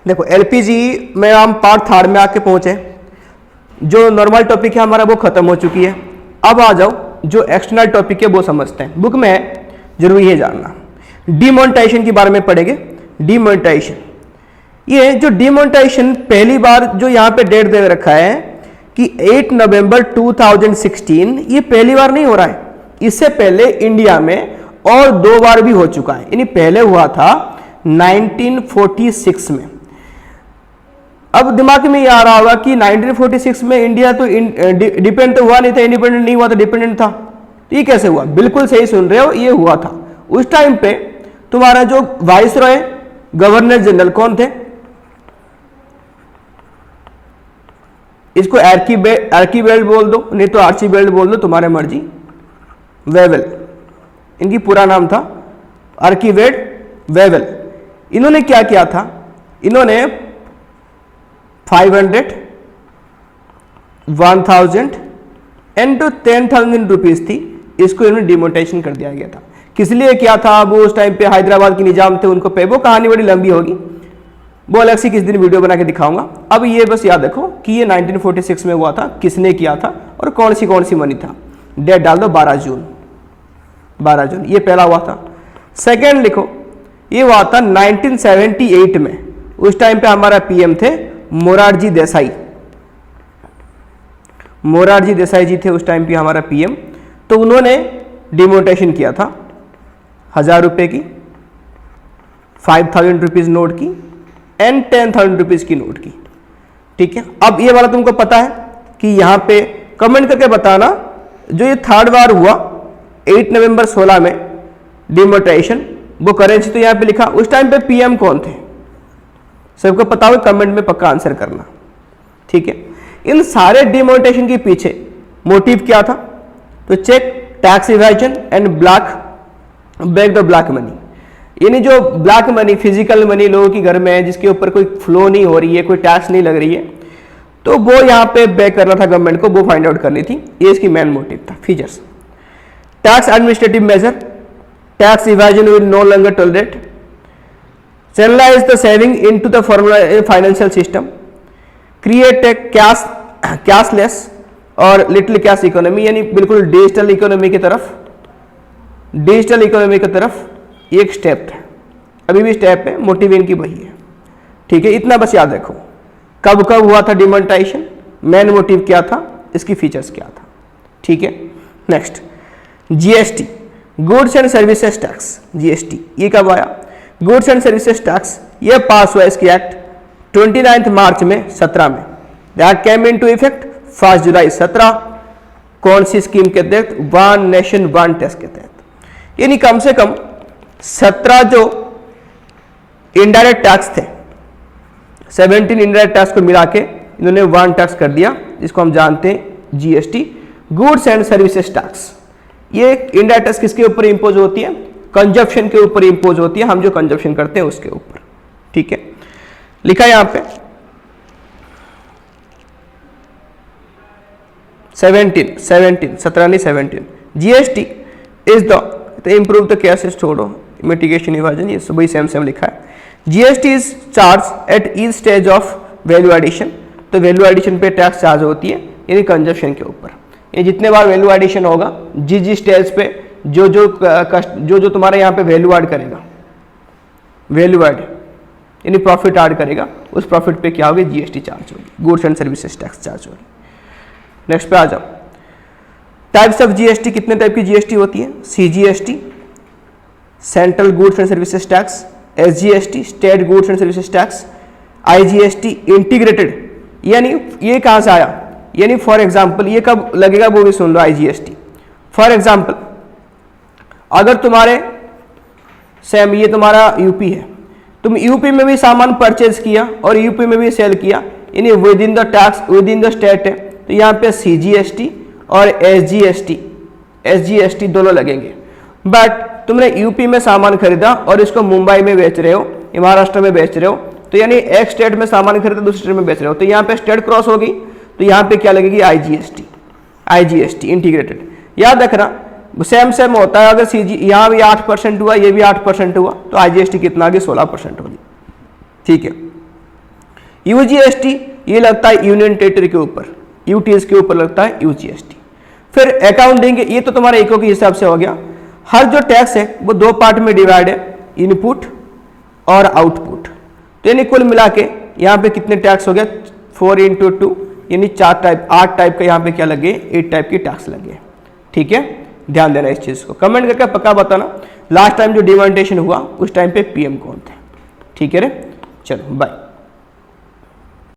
देखो एलपीजी में हम पार्ट थर्ड में आके पहुंचे। जो नॉर्मल टॉपिक है हमारा वो खत्म हो चुकी है। अब आ जाओ जो एक्सटर्नल टॉपिक है वो समझते हैं। बुक में है, जरूरी है जानना। डिमोनेटाइजेशन के बारे में पढ़ेंगे। डिमोनेटाइजेशन, ये जो डिमोनेटाइजेशन पहली बार जो यहाँ पे डेट दे रखा है कि 8 नवंबर 2016, ये पहली बार नहीं हो रहा है। इससे पहले इंडिया में और 2 बार भी हो चुका है। यानी पहले हुआ था 1946 में। अब दिमाग में ये आ रहा होगा कि 1946 में इंडिया तो डिपेंड तो हुआ नहीं था, इंडिपेंडेंट नहीं हुआ था, डिपेंडेंट था। तो ये कैसे हुआ? बिल्कुल सही सुन रहे हो, ये हुआ था। उस टाइम पे तुम्हारा जो वाइसरॉय गवर्नर जनरल कौन थे? इसको आर्कीवेल्ड बोल दो, नहीं तो आर्चीवेल्ड बोल दो, तुम्हारे मर्जी। वेवेल, इनकी पूरा नाम था आर्कीवेल्ड वेवेल। इन्होंने क्या किया था? इन्होंने 500, 1000 एंड 10,000 रुपीज थी, इसको इन्होंने डिमोनेटाइजेशन कर दिया गया था। किस लिए किया था? वो उस टाइम पे हैदराबाद के निजाम थे, उनको पे, वो कहानी बड़ी लंबी होगी, वो अलग से किस दिन वीडियो बना के दिखाऊंगा। अब ये बस याद रखो कि ये 1946 में हुआ था, किसने किया था और कौन सी मनी था। डेट डाल दो 12 जून, 12 जून ये पहला हुआ था। सेकेंड लिखो, ये हुआ था 1978 में। उस टाइम पे हमारा पीएम थे मोरारजी देसाई। मोरारजी देसाई जी थे उस टाइम पे हमारा पीएम। तो उन्होंने डिमोनेटाइजेशन किया था 1000 रुपए की, 5000 रुपीज नोट की एंड 10,000 रुपीज की नोट की। ठीक है, अब ये वाला तुमको पता है कि यहां पे कमेंट करके बताना जो ये थर्ड बार हुआ 8 नवंबर 16 में डिमोनेटाइजेशन, वो करेंसी तो यहां पे लिखा। उस टाइम पे पीएम कौन थे? सबको पता हो, कमेंट में पक्का आंसर करना। ठीक है, इन सारे डिमोनेटाइजेशन के पीछे मोटिव क्या था? तो check tax evasion and back the black money. यानी जो ब्लैक मनी, फिजिकल मनी लोगों के घर में है, जिसके ऊपर कोई फ्लो नहीं हो रही है, कोई टैक्स नहीं लग रही है, तो वो यहाँ पे बैक करना था गवर्नमेंट को, वो फाइंड आउट करनी थी। ये इसकी मेन मोटिव था। Features: tax administrative measure, tax evasion will no longer tolerate, channelize the saving into the financial system, create a cashless और लिटिल कैश इकोनॉमी, यानी बिल्कुल डिजिटल इकोनॉमी की तरफ, एक स्टेप था, अभी भी स्टेप है, मोटिव इनकी वही है। ठीक है, इतना बस याद रखो। कब कब हुआ था डिमोनेटाइजेशन, मेन मोटिव क्या था, इसकी फीचर्स क्या था। ठीक है, next GST, goods and services tax. GST ये कब आया? गुड्स एंड सर्विसेज टैक्स ये पास हुआ इसकी एक्ट 29 मार्च में 17 में। दैट केम इनटू इफेक्ट 1 जुलाई 17। कौन सी स्कीम के तहत? वन नेशन वन टैक्स के तहत। यानी कम से कम 17 जो इनडायरेक्ट टैक्स थे, 17 इनडायरेक्ट टैक्स को मिला के इन्होंने वन टैक्स कर दिया, जिसको हम जानते हैं GST, goods and services tax. ये इनडायरेक्ट टैक्स किसके ऊपर इंपोज होती है? कंजप्शन के ऊपर इंपोज होती है, हम जो कंजप्शन करते हैं उसके ऊपर। ठीक है, लिखा है यहां पे 17 GST is the improve the cases, छोड़ो मिटिगेशन इवाजन, ये वही सेम लिखा है। GST is charge at each stage of value addition. तो वैल्यू एडिशन पे टैक्स चार्ज होती है, यानी कंजप्शन के ऊपर। ये जितने बार वैल्यू एडिशन होगा, जिस स्टेज पे जो तुम्हारे यहाँ पे वैल्यू ऐड करेगा, वैल्यू ऐड यानी प्रॉफिट ऐड करेगा, उस प्रॉफिट पे क्या होगी? जीएसटी चार्ज होगी, goods and services tax charge होगी। नेक्स्ट पे आ जाओ, टाइप्स ऑफ जीएसटी। कितने टाइप की जीएसटी होती है? CGST central goods and services tax, SGST state goods and services tax, IGST integrated. यानी ये कहां से आया? यानी फॉर एग्जांपल ये कब लगेगा वो भी सुन लो। आईजीएसटी फॉर एग्जांपल, अगर तुम्हारे सेम ये तुम्हारा यूपी है, तुम यूपी में भी सामान परचेज किया और यूपी में भी सेल किया, यानी with in the tax, with in the state है, तो यहाँ पे सीजीएसटी और एसजीएसटी दोनों लगेंगे। बट तुमने यूपी में सामान खरीदा और इसको मुंबई में बेच रहे हो, महाराष्ट्र में बेच रहे हो, तो यानी एक स्टेट में सामान खरीदा दूसरे स्टेट में बेच रहे हो, तो यहाँ पे स्टेट क्रॉस होगी, तो यहाँ पे क्या लगेगी? IGST integrated. याद रखना सेम होता है। अगर सीजी यहाँ भी 8% हुआ, ये भी 8% हुआ, तो आईजीएसटी कितना आ गया? 16% होगी। ठीक है, यूजीएसटी ये लगता है यूनियन टेरिटरी के ऊपर, यूटीएस के ऊपर लगता है यूजीएसटी। फिर अकाउंटिंग, ये तो तुम्हारे इको के हिसाब से हो गया। हर जो टैक्स है वो दो पार्ट में डिवाइड है, इनपुट और आउटपुट। तो यानी कुल मिला के यहाँ पे कितने टैक्स हो गया, 4 × 2 यानी 4 टाइप, 8 टाइप का यहाँ पे क्या लगे, 8 टाइप की टैक्स लगे। ठीक है, ध्यान देना इस चीज को, कमेंट करके पक्का बताना लास्ट टाइम जो डिमोनेटाइजेशन हुआ उस टाइम पे पीएम कौन थे। ठीक है रे, चलो बाय।